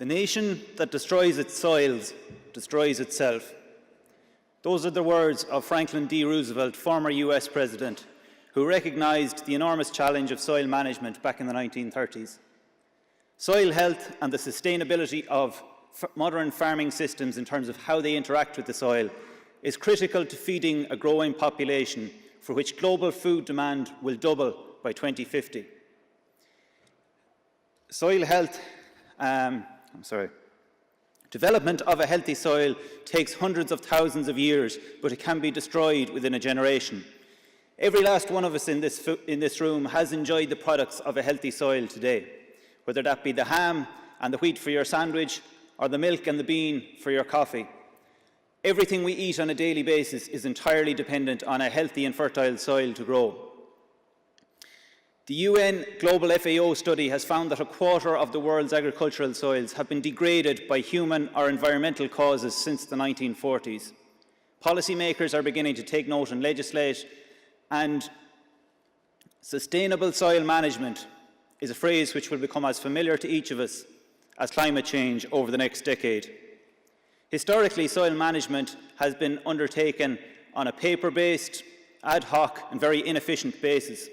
The nation that destroys its soils destroys itself. Those are the words of Franklin D. Roosevelt, former US President, who recognised the enormous challenge of soil management back in the 1930s. Soil health and the sustainability of modern farming systems in terms of how they interact with the soil is critical to feeding a growing population for which global food demand will double by 2050. Development of a healthy soil takes hundreds of thousands of years, but it can be destroyed within a generation. Every last one of us in this room has enjoyed the products of a healthy soil today, whether that be the ham and the wheat for your sandwich, or the milk and the bean for your coffee. Everything we eat on a daily basis is entirely dependent on a healthy and fertile soil to grow. The UN Global FAO study has found that a quarter of the world's agricultural soils have been degraded by human or environmental causes since the 1940s. Policymakers are beginning to take note and legislate, and sustainable soil management is a phrase which will become as familiar to each of us as climate change over the next decade. Historically, soil management has been undertaken on a paper-based, ad hoc and very inefficient basis.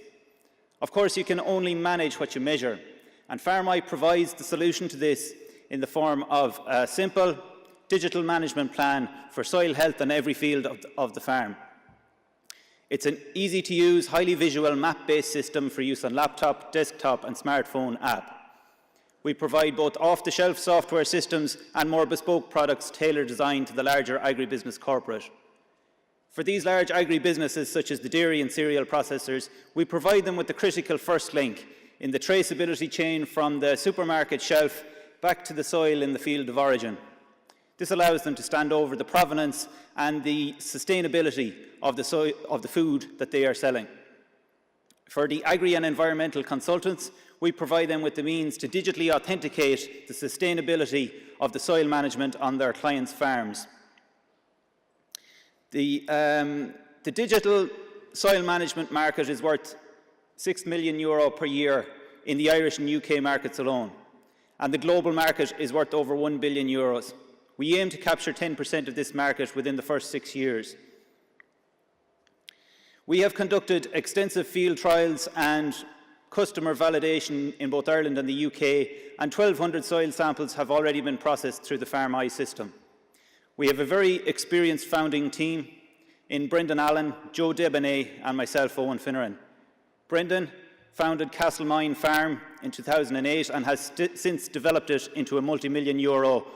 Of course, you can only manage what you measure, and FarmEye provides the solution to this in the form of a simple digital management plan for soil health on every field of the farm. It's an easy-to-use, highly visual, map-based system for use on laptop, desktop and smartphone app. We provide both off-the-shelf software systems and more bespoke products tailor-designed to the larger agribusiness corporate. For these large agribusinesses, such as the dairy and cereal processors, we provide them with the critical first link in the traceability chain from the supermarket shelf back to the soil in the field of origin. This allows them to stand over the provenance and the sustainability of the food that they are selling. For the agri and environmental consultants, we provide them with the means to digitally authenticate the sustainability of the soil management on their clients' farms. The digital soil management market is worth €6 million per year in the Irish and UK markets alone, and the global market is worth over €1 billion. We aim to capture 10% of this market within the first 6 years. We have conducted extensive field trials and customer validation in both Ireland and the UK, and 1,200 soil samples have already been processed through the FarmEye system. We have a very experienced founding team in Brendan Allen, Joe Debonnet and myself, Eoghan Finneran. Brendan founded Castlemine Farm in 2008 and has since developed it into a multi-million euro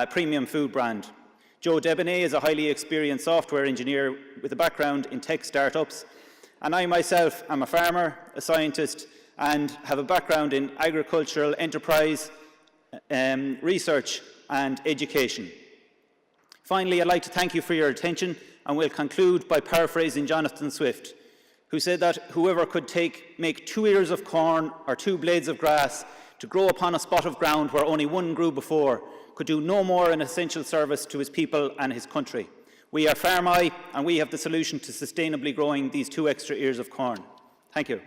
premium food brand. Joe Debonnet is a highly experienced software engineer with a background in tech startups, and I myself am a farmer, a scientist, and have a background in agricultural enterprise, research and education. Finally, I'd like to thank you for your attention, and will conclude by paraphrasing Jonathan Swift, who said that whoever could make 2 ears of corn or 2 blades of grass to grow upon a spot of ground where only one grew before could do no more an essential service to his people and his country. We are FarmEye, and we have the solution to sustainably growing these 2 extra ears of corn. Thank you.